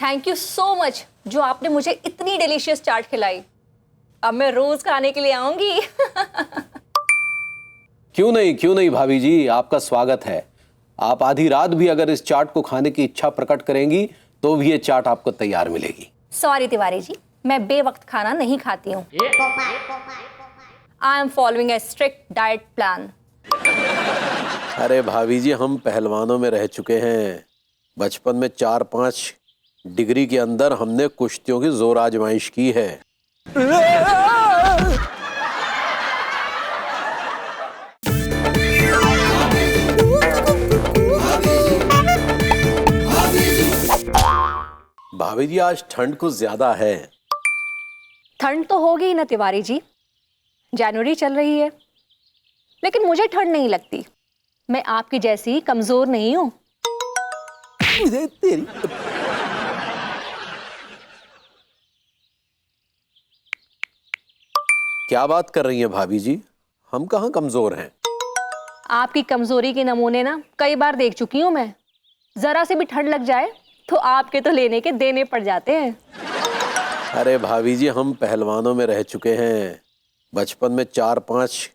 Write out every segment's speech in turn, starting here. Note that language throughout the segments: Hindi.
थैंक यू सो मच जो आपने मुझे इतनी डिलीशियस चाट खिलाई। अब मैं रोज खाने के लिए आऊंगी। क्यों नहीं भाभी जी, आपका स्वागत है। आप आधी रात भी अगर इस चाट को खाने की इच्छा प्रकट करेंगी तो भी ये चाट आपको तैयार मिलेगी। सॉरी तिवारी जी, मैं बेवक्त खाना नहीं खाती हूँ। I am following A strict diet plan. अरे भाभी जी, हम पहलवानों में रह चुके हैं। बचपन में 4-5 डिग्री के अंदर हमने कुश्तियों की जोर आजमाइश की है। भाभी जी, आज ठंड कुछ ज्यादा है। ठंड तो होगी ही ना तिवारी जी, जनवरी चल रही है, लेकिन मुझे ठंड नहीं लगती। मैं आपकी जैसी कमजोर नहीं हूँ। तेरी क्या बात कर रही हैं भाभी जी? हम कहाँ कमजोर हैं? आपकी कमजोरी के नमूने ना कई बार देख चुकी हूँ मैं। जरा सी भी ठंड लग जाए तो आपके तो लेने के देने पड़ जाते हैं। अरे भाभी जी, हम पहलवानों में रह चुके हैं। बचपन में 4-5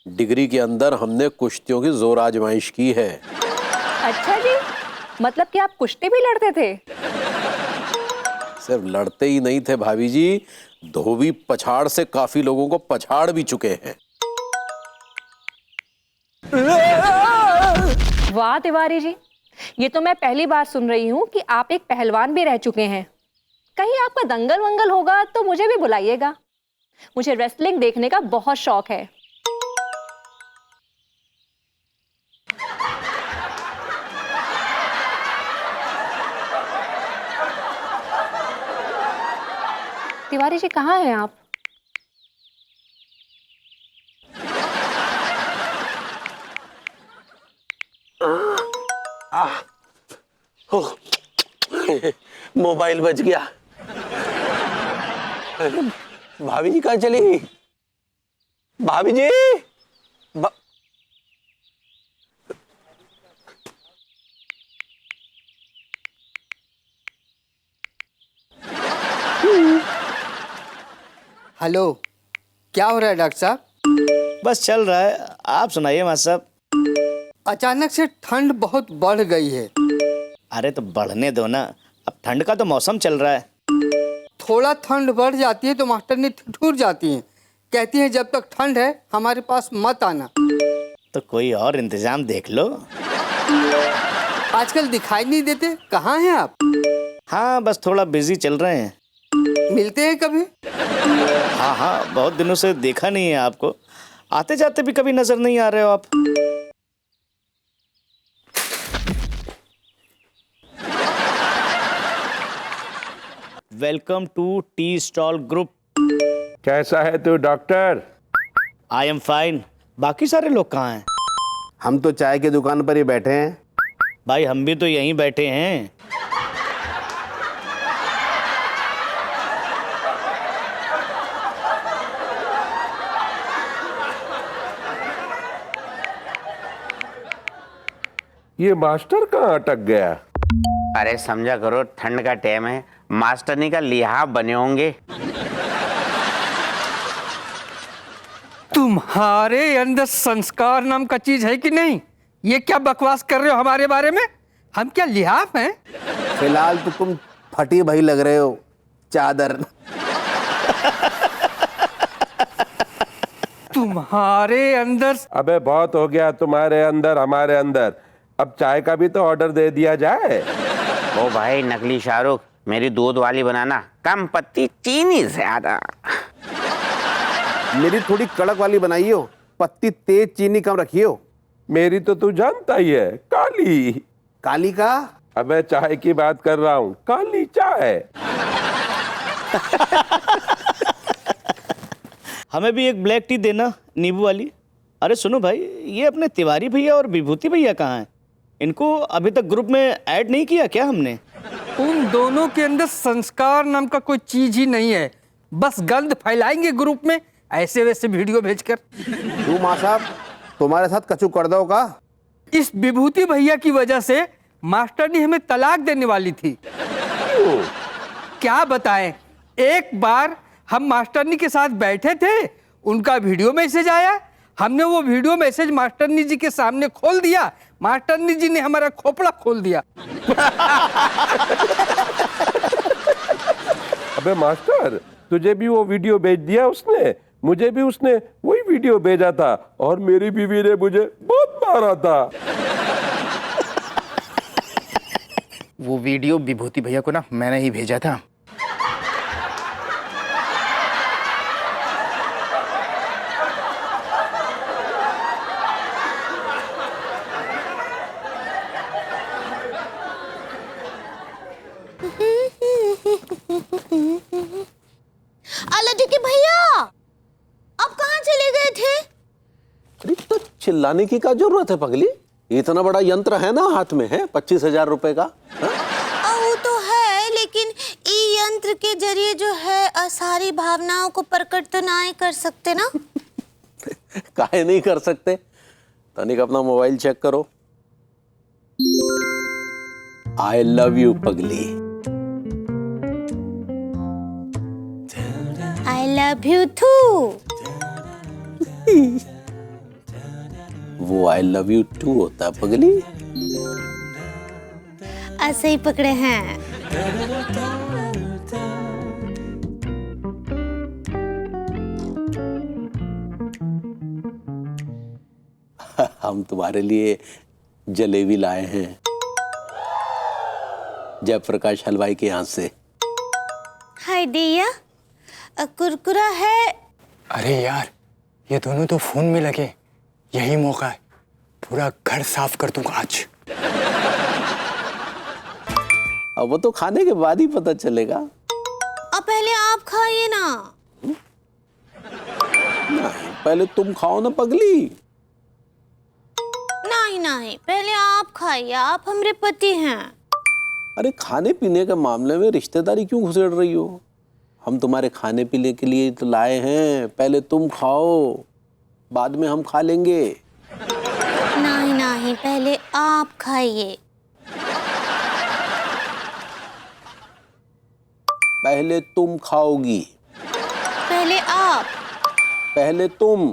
डिग्री के अंदर हमने कुश्तियों की जोर आजमाइश की है। अच्छा जी, मतलब कि आप कुश्ती भी लड़ते थे? सिर्फ लड़ते ही नहीं थे भाभी जी, धोबी पछाड़ से काफी लोगों को पछाड़ भी चुके हैं। वाह तिवारी जी, ये तो मैं पहली बार सुन रही हूँ कि आप एक पहलवान भी रह चुके हैं। कहीं आपका दंगल वंगल होगा तो मुझे भी बुलाइएगा। मुझे रेसलिंग देखने का बहुत शौक है। तिवारी जी कहाँ हैं आप? मोबाइल बच गया। अरे भाभी जी कहाँ चली गई? भाभी जी हेलो, क्या हो रहा है डॉक्टर साहब? बस चल रहा है, आप सुनाइए मास्टर साहब। अचानक से ठंड बहुत बढ़ गई है। अरे तो बढ़ने दो ना, अब ठंड का तो मौसम चल रहा है। थोड़ा ठंड बढ़ जाती है तो मास्टरनी ठिठुर जाती हैं, कहती हैं जब तक ठंड है हमारे पास मत आना। तो कोई और इंतजाम देख लो। आजकल दिखाई नहीं देते, कहाँ हैं आप? हाँ, बस थोड़ा बिजी चल रहे हैं। मिलते हैं कभी? हाँ, बहुत दिनों से देखा नहीं है आपको। आते जाते भी कभी नजर नहीं आ रहे हो आप। Welcome to tea stall group. कैसा है तू डॉक्टर? I am fine. बाकी सारे लोग कहाँ हैं? हम तो चाय की दुकान पर ही बैठे हैं। भाई हम भी तो यहीं बैठे हैं। ये मास्टर कहाँ अटक गया? अरे समझा करो, ठंड का टाइम है, मास्टरनी का लिहाफ बने होंगे। तुम्हारे अंदर संस्कार नाम का चीज है कि नहीं? ये क्या बकवास कर रहे हो हमारे बारे में? हम क्या लिहाफ हैं? फिलहाल तो तुम फटी भई लग रहे हो, चादर। तुम्हारे अंदर अबे बहुत हो गया तुम्हारे अंदर हमारे अंदर। अब चाय का भी तो ऑर्डर दे दिया जाए। ओ भाई नकली शाहरुख, मेरी दूध वाली बनाना, कम पत्ती चीनी ज्यादा। मेरी थोड़ी कड़क वाली बनाइयो, पत्ती तेज चीनी कम रखियो। मेरी तो तू जानता ही है, काली। काली का? अबे चाय की बात कर रहा हूँ, काली चाय। हमें भी एक ब्लैक टी देना, नींबू वाली। अरे सुनो भाई, ये अपने तिवारी भैया और विभूति भैया कहाँ हैं? इनको अभी तक ग्रुप में ऐड नहीं किया क्या हमने? उन दोनों के अंदर संस्कार नाम का कोई चीज ही नहीं है। बस गंद फैलाएंगे ग्रुप में, ऐसे वैसे वीडियो भेजकर। तू माँ साहब, तुम्हारे साथ कचू कर दो का? इस विभूति भैया की वजह से मास्टर ने हमें तलाक देने वाली थी। क्यों? क्या बताएं, एक बार हम मास्टरनी के साथ बैठे थे, उनका वीडियो मैसेज आया, हमने वो वीडियो मैसेज मास्टरनी जी के सामने खोल दिया, मास्टरनी जी ने हमारा खोपड़ा खोल दिया। अबे मास्टर, तुझे भी वो वीडियो भेज दिया उसने? मुझे भी उसने वही वीडियो भेजा था और मेरी बीवी ने मुझे बहुत मारा था। वो वीडियो विभूति भैया को ना मैंने ही भेजा था। लड्डू के भैया, अब कहाँ चले गए थे? अरे तो चिल्लाने की क्या जरूरत है पगली? इतना बड़ा यंत्र है ना हाथ में, है 25,000 रुपए का। वो तो है, लेकिन ई यंत्र के जरिए जो है सारी भावनाओं को प्रकट तो ना ही कर सकते ना। काहे नहीं कर सकते? तनिक अपना मोबाइल चेक करो। आई लव यू पगली। I love you too. वो आई लव यू टू होता है पगली। ऐसे ही पकड़े हैं। हम तुम्हारे लिए जलेबी लाए हैं जयप्रकाश हलवाई के यहाँ से। हाय दिया, कुरकुरा है। अरे यार, ये दोनों तो फोन में लगे, यही मौका है, पूरा घर साफ कर दूंगा आज। अब वो तो खाने के बाद ही पता चलेगा। अब पहले आप खाइए ना। नहीं, पहले तुम खाओ ना पगली। नहीं नहीं, पहले आप खाइए, आप हमारे पति हैं। अरे खाने पीने के मामले में रिश्तेदारी क्यों घुसेड़ रही हो? हम तुम्हारे खाने पीने के लिए तो लाए हैं, पहले तुम खाओ, बाद में हम खा लेंगे। नहीं नहीं, पहले आप खाइए। पहले तुम खाओगी। पहले आप। पहले तुम।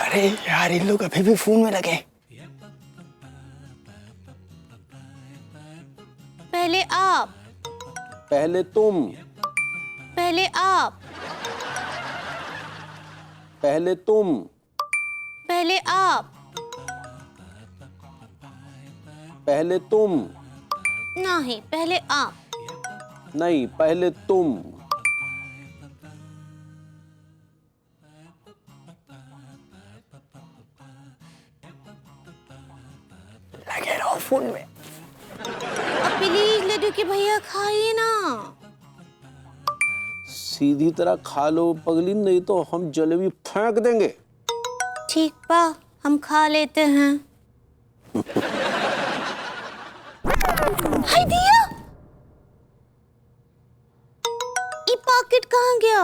अरे यार, इन लोग अभी भी फोन में लगे। पहले आप। पहले तुम। पहले आप। पहले तुम। पहले आप। पहले तुम। नहीं, पहले आप। नहीं, पहले तुम। लगे रहो फोन में। अब प्लीज लड्डू के भैया खाइए ना। सीधी तरह खा लो पगली, नहीं तो हम जलेबी फेंक देंगे। ठीक बा, हम खा लेते हैं। हाय दिया, ये पॉकेट कहाँ गया?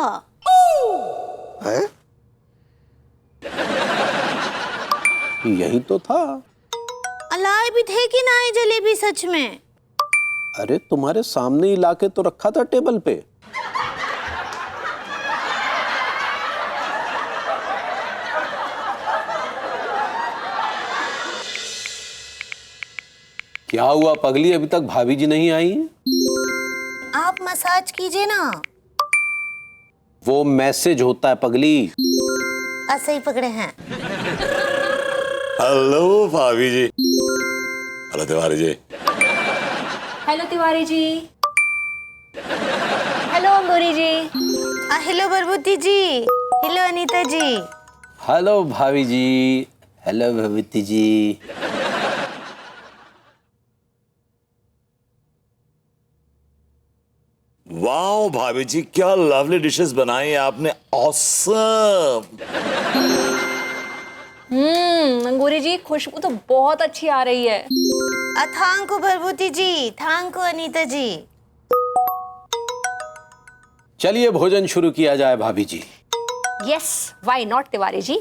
है? यही तो था। अलाए भी थे कि ना ये जलेबी सच में? अरे तुम्हारे सामने ही लाके तो रखा था टेबल पे। क्या हुआ पगली, अभी तक भाभी जी नहीं आई? आप मसाज कीजिए ना। वो मैसेज होता है पगली। ऐसे ही पकड़े हैं। हेलो भाभी जी। Hello Tiwari ji. Hello Tiwari ji. Hello अंगूरी जी। हेलो बरबूती जी। हेलो अनीता जी। हेलो भाभी जी। हेलो भगवती जी। वाह भाभी जी, क्या लवली डिशेस बनाई है आपने, ऑसम। अंगूरी जी, खुशबू तो बहुत अच्छी आ रही है। थैंक यू बरबूती जी, थैंक यू अनीता जी। चलिए भोजन शुरू किया जाए भाभी जी। Yes, why not Tiwari ji.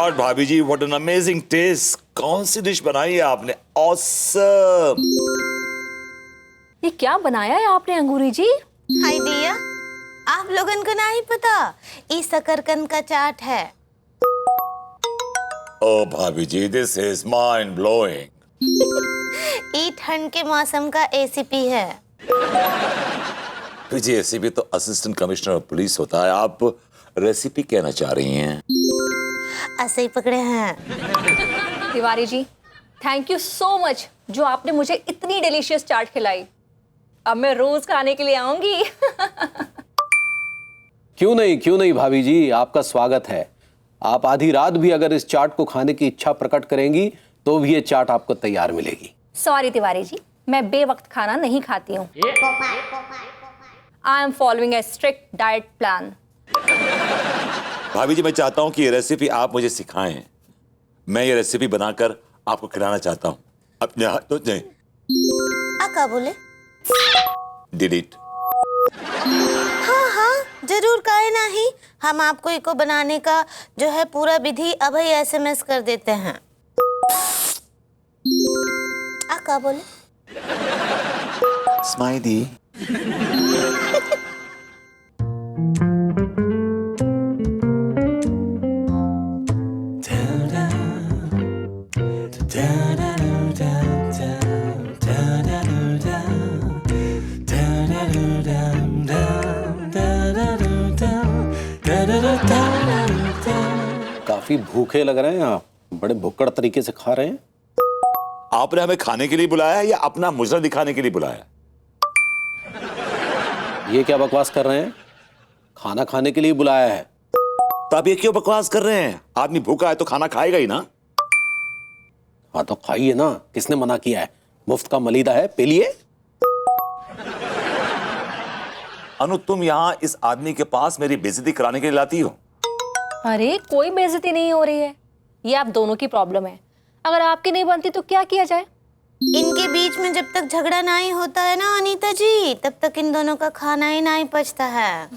God भाभी जी, व्हाट एन अमेजिंग टेस्ट। कौन सी डिश बनाई है आपने? ऑसम। ये क्या बनाया है आपने अंगूरी जी? हाय दिया, आप लोगन को नहीं पता, ई शकरकंद का चाट है। ओ भाभी जी, दिस इज माइंड ब्लोइंग। ई ठंड के मौसम का एसीपी है। जी एसीपी तो असिस्टेंट कमिश्नर ऑफ पुलिस होता है, आप रेसिपी कहना चाह रही हैं? ऐसे ही पकड़े हैं। Tiwari ji, thank you so much जो आपने मुझे इतनी डिलीशियस चाट खिलाई। अब मैं रोज खाने के लिए आऊंगी। क्यों नहीं भाभी जी, आपका स्वागत है। आप आधी रात भी अगर इस चाट को खाने की इच्छा प्रकट करेंगी तो भी ये चाट आपको तैयार मिलेगी। सॉरी तिवारी जी, मैं बेवक्त खाना नहीं खाती हूँ। I am following A strict diet plan. भाभी जी, मैं चाहता हूं कि ये रेसिपी आप मुझे सिखाएं। मैं ये रेसिपी बनाकर आपको खिलाना चाहता हूं अपने हाथों से। क्या बोले? डिलीट। हाँ, जरूर, काहे नहीं। हम आपको इको बनाने का जो है पूरा विधि अभी SMS कर देते हैं। क्या बोले? स्माइली। काफी भूखे लग रहे हैं आप, बड़े भुक्कड़ तरीके से खा रहे हैं। आपने हमें खाने के लिए बुलाया है या अपना मुजरा दिखाने के लिए बुलाया? ये क्या बकवास कर रहे हैं? खाना खाने के लिए बुलाया है। तो आप ये क्यों बकवास कर रहे हैं? आदमी भूखा है तो खाना खाएगा ही ना। हाँ तो खाइए ना, किसने मना किया है? मुफ्त का मलीदा है, पे लिए। अनु, तुम यहाँ इस आदमी के पास मेरी बेइज्जती कराने के लिए लाती हो? अरे कोई बेइज्जती नहीं हो रही है, ये आप दोनों की प्रॉब्लम है। अगर आपकी नहीं बनती तो क्या किया जाए? इनके बीच में जब तक झगड़ा नहीं होता है ना अनीता जी, तब तक इन दोनों का खाना ही नहीं पचता है।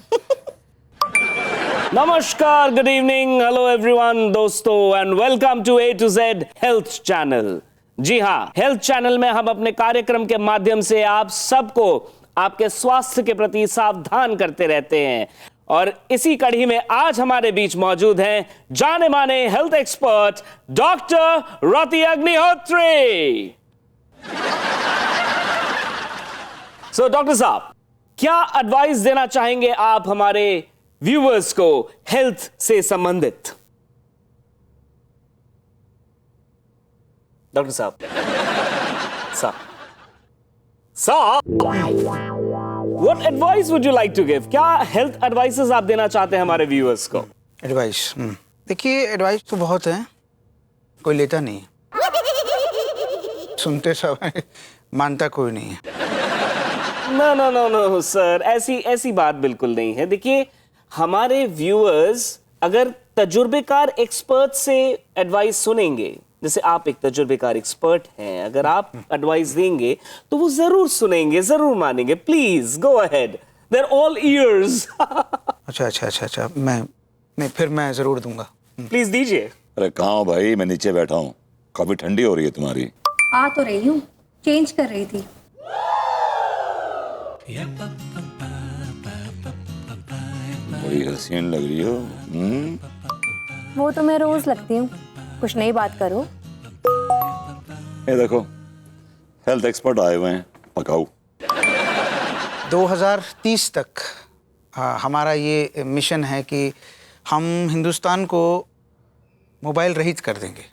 नमस्कार, गुड इवनिंग, हेलो एवरीवन दोस्तों, and welcome to A to Z health channel. जी हाँ, हेल्थ चैनल में हम अपने कार्यक्रम के माध्यम से आप सबको आपके स्वास्थ्य के प्रति सावधान करते रहते हैं। और इसी कड़ी में आज हमारे बीच मौजूद हैं जाने माने हेल्थ एक्सपर्ट डॉक्टर रति अग्निहोत्री। सो डॉक्टर साहब, क्या एडवाइस देना चाहेंगे आप हमारे व्यूअर्स को हेल्थ से संबंधित? डॉक्टर साहब, What advice would you like to give? क्या हेल्थ एडवाइसेस आप देना चाहते हैं हमारे व्यूअर्स को? एडवाइस, देखिए एडवाइस तो बहुत है, कोई लेता नहीं है। सुनते सब हैं, मानता कोई नहीं है। नो सर, ऐसी बात बिल्कुल नहीं है। देखिए, हमारे व्यूअर्स अगर तजुर्बेकार एक्सपर्ट से एडवाइस सुनेंगे, जैसे आप एक तजुर्बेकार एक्सपर्ट हैं, अगर आप एडवाइस देंगे तो वो जरूर सुनेंगे, जरूर मानेंगे। Please go ahead, they're all ears. अच्छा, फिर मैं जरूर दूंगा। प्लीज दीजिए। अरे कहाँ हो भाई? मैं नीचे बैठा हूँ, काफी ठंडी हो रही है तुम्हारी। आ तो रही हूँ, चेंज कर रही थी। बड़ी हसीन लग रही हो। वो तो मैं रोज लगती हूँ, कुछ नई बात करो। ये देखो, हेल्थ एक्सपर्ट आए हुए हैं, पकाऊ। 2030 तक हमारा ये मिशन है कि हम हिंदुस्तान को मोबाइल रहित कर देंगे।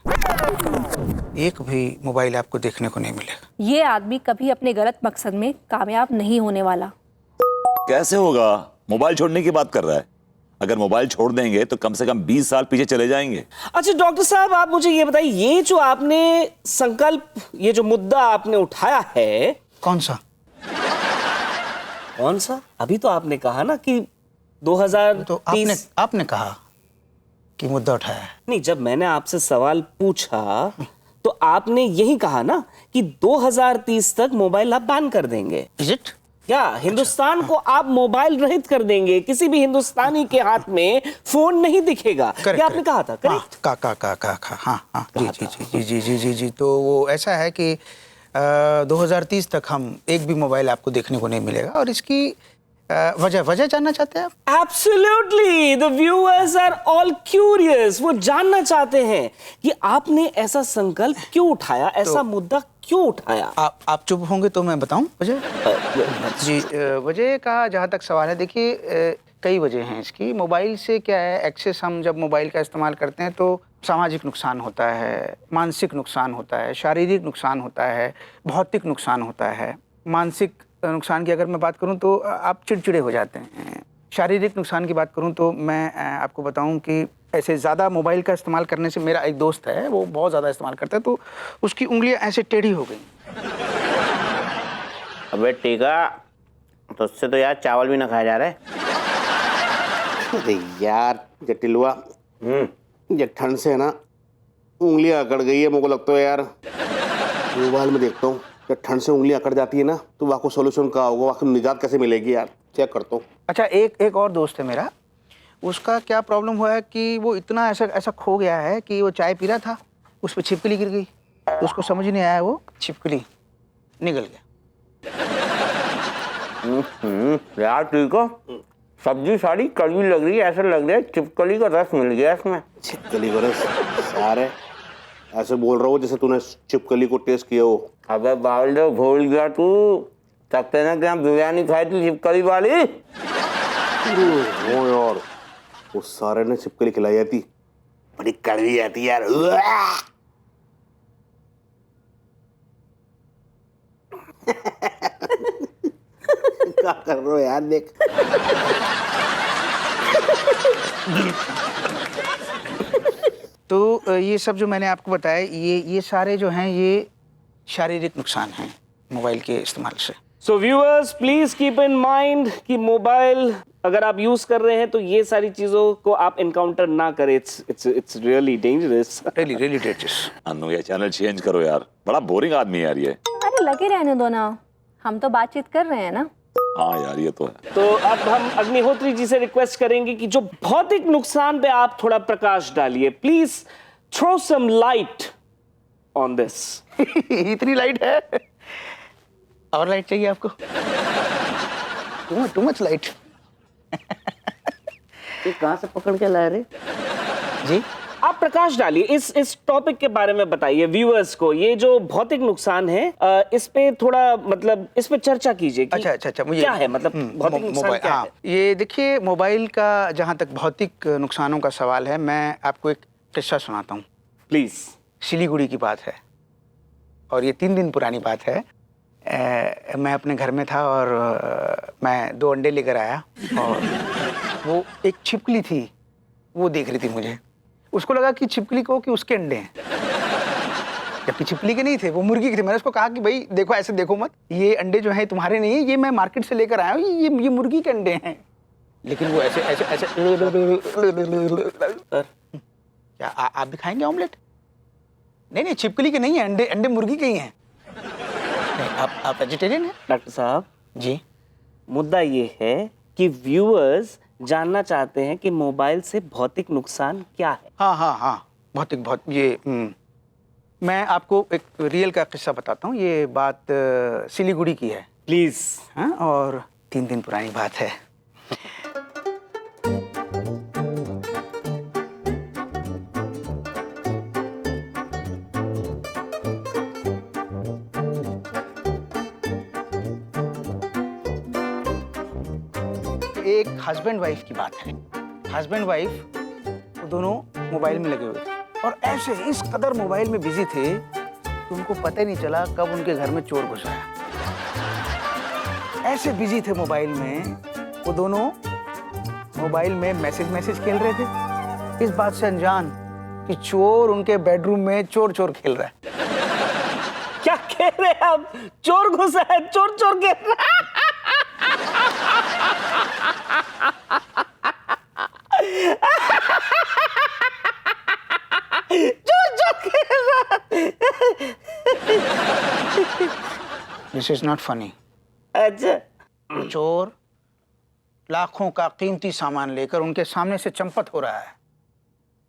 एक भी मोबाइल आपको देखने को नहीं मिलेगा। ये आदमी कभी अपने गलत मकसद में कामयाब नहीं होने वाला। कैसे होगा? मोबाइल छोड़ने की बात कर रहा है। अगर मोबाइल छोड़ देंगे तो कम से कम 20 साल पीछे चले जाएंगे। अच्छा डॉक्टर साहब, आप मुझे ये बताइए, ये जो आपने संकल्प, ये जो मुद्दा आपने उठाया है, कौन सा? अभी तो आपने कहा ना कि 2030। तो आपने कहा कि मुद्दा उठाया है। नहीं, जब मैंने आपसे सवाल पूछा तो आपने यही कहा ना कि 2030 तक मोबाइल आप बैन कर देंगे। Is it? क्या हिंदुस्तान को आप मोबाइल रहित कर देंगे? किसी भी हिंदुस्तानी के हाथ में फोन नहीं दिखेगा। Correct, क्या आपने कहा था? हाँ, करेक्ट। हाँ जी, तो वो ऐसा है कि 2030 तक हम एक भी मोबाइल आपको देखने को नहीं मिलेगा। और इसकी वजह जानना चाहते हैं आप? Absolutely, the viewers are all curious. वो जानना चाहते हैं कि आपने ऐसा संकल्प क्यों उठाया, ऐसा मुद्दा क्यों उठाया? आप चुप होंगे तो मैं बताऊं वजह? जी, वजह का जहाँ तक सवाल है, देखिए कई वजह हैं इसकी। मोबाइल से क्या है, एक्सेस हम जब मोबाइल का इस्तेमाल करते हैं तो सामाजिक नुकसान होता है, मानसिक नुकसान होता है, शारीरिक नुकसान होता है, भौतिक नुकसान होता है। मानसिक नुकसान की अगर मैं बात करूं तो आप चिड़चिड़े हो जाते हैं। शारीरिक नुकसान की बात करूं तो मैं आपको बताऊं कि ऐसे ज़्यादा मोबाइल का इस्तेमाल करने से, मेरा एक दोस्त है वो बहुत ज़्यादा इस्तेमाल करता है, तो उसकी उंगलियां ऐसे टेढ़ी हो गई। अबे टीका, तो उससे तो यार चावल भी ना खाया जा रहा है। अरे यार जटिलवा, ये ठंड से है ना उंगलियां अकड़ गई है। मुझको लगता है यार मोबाइल में देखता हूँ, जब ठंड से उंगलियां अकड़ जाती है ना तो वाको सोल्यूशन का होगा, वाको निजात कैसे मिलेगी यार, चेक करता हूँ। अच्छा, एक और दोस्त है मेरा, उसका क्या प्रॉब्लम हुआ है कि वो इतना ऐसा खो गया है कि वो चाय पी रहा था, उस पर छिपकली गिर गई, तो उसको समझ नहीं आया, वो छिपकली निकल गया। यार टीका, सब्जी सारी कड़वी लग रही है, ऐसा लग रहा है चिपकली का रस मिल गया इसमें। छिपकली को रस सारे ऐसे बोल रहा हो जैसे तूने छिपकली को टेस्ट किया हो। अबे बावल भूल गया तू, सकते ना कि हम बिरयानी खाई थी छिपकली वाली। ओ यार, वो सारे ने छिपकली खिलाई जाती, बड़ी कड़वी आती यार। क्या कर रहे हो यार, देख। तो ये सब जो मैंने आपको बताया, ये सारे जो हैं ये शारीरिक नुकसान हैं मोबाइल के इस्तेमाल से। So viewers, please keep in mind कि मोबाइल अगर आप यूज कर रहे हैं तो ये सारी चीजों को आप इनकाउंटर ना करें। It's really dangerous. really dangerous। अनु ये चैनल चेंज करो यार, बड़ा बोरिंग आदमी है यार ये। अरे लगे रहने दो ना, हम तो बातचीत कर रहे हैं ना। हाँ यार ये तो है। तो अब हम अग्निहोत्री जी से रिक्वेस्ट करेंगे कि जो भौतिक नुकसान पे आप थोड़ा प्रकाश डालिए। Please throw some light on this. इतनी लाइट है? और लाइट चाहिए आपको? Too much light. ये कहाँ से पकड़ के लाए रे? जी, आप प्रकाश डालिए, इस टॉपिक के बारे में बताइए व्यूअर्स को। ये जो भौतिक नुकसान है, इस पे थोड़ा मतलब इस पे चर्चा कीजिए कि अच्छा, मुझे क्या है, मतलब भौतिक नुकसान क्या है? ये देखिए, मोबाइल का जहाँ तक भौतिक नुकसानों का सवाल है, मैं आपको एक किस्सा सुनाता हूँ। प्लीज। सिलीगुड़ी की बात है और ये 3 दिन पुरानी बात है। मैं अपने घर में था और मैं 2 अंडे लेकर आया और वो एक छिपकली थी, वो देख रही थी मुझे। उसको लगा कि छिपकली को कि उसके अंडे हैं, जबकि छिपकली के नहीं थे, वो मुर्गी के थे। मैंने उसको कहा कि भाई देखो, ऐसे देखो मत, ये अंडे जो हैं तुम्हारे नहीं है, ये मैं मार्केट से लेकर आया हूँ, ये मुर्गी के अंडे हैं। लेकिन वो ऐसे ऐसे ऐसे क्या आप भी खाएंगे ऑमलेट? नहीं, छिपकली के नहीं है अंडे, अंडे मुर्गी के ही हैं। आप वेजिटेरियन हैं? डॉक्टर साहब जी, मुद्दा ये है कि व्यूअर्स जानना चाहते हैं कि मोबाइल से भौतिक नुकसान क्या है। हाँ, बहुत ये मैं आपको एक रियल का किस्सा बताता हूँ। ये बात सिलीगुड़ी की है। प्लीज। हाँ, और 3 दिन पुरानी बात है। एक हस्बैंड वाइफ की बात है। हस्बैंड वाइफ वो दोनों मोबाइल में लगे हुए थे और ऐसे इस कदर मोबाइल में बिजी थे कि उनको पता ही नहीं चला कब उनके घर में चोर घुस आया। ऐसे बिजी थे मोबाइल में, वो दोनों मोबाइल में मैसेज खेल रहे थे, इस बात से अनजान कि चोर उनके बेडरूम में चोर खेल रहा है। क्या कह रहे हैं आप? चोर घुसा है, चोर खेल रहा है। This is not funny. अच्छा, वो चोर लाखों का कीमती सामान लेकर उनके सामने से चंपत हो रहा है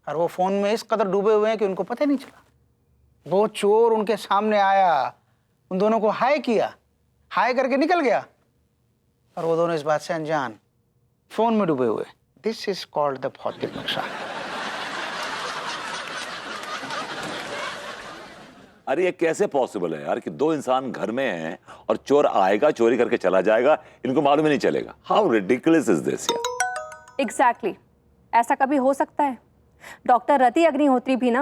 और वो फोन में इस कदर डूबे हुए हैं कि उनको पता नहीं चला। वो चोर उनके सामने आया, उन दोनों को हाय किया, हाय करके निकल गया और वो दोनों इस बात से अनजान, फोन में डूबे हुए। दिस इज कॉल्ड द भौतिक नुकसान। अरे ये कैसे पॉसिबल है यार कि दो इंसान घर में हैं और चोर आएगा, चोरी करके चला जाएगा, इनको मालूम ही नहीं चलेगा। हाउ रिडिकुलस इज दिस यार। एग्जैक्टली ऐसा कभी हो सकता है? डॉक्टर रति अग्निहोत्री भी ना,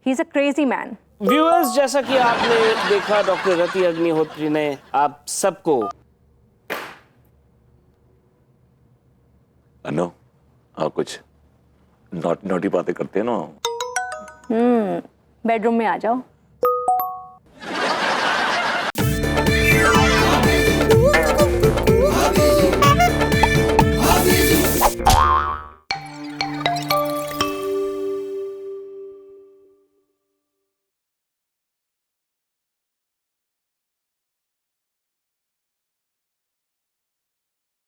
he is a crazy man. Viewers, जैसा कि आपने देखा डॉक्टर रति अग्निहोत्री ने आप सबको अनु, आप कुछ नोटी बातें करते हैं ना। बेडरूम में आ जाओ।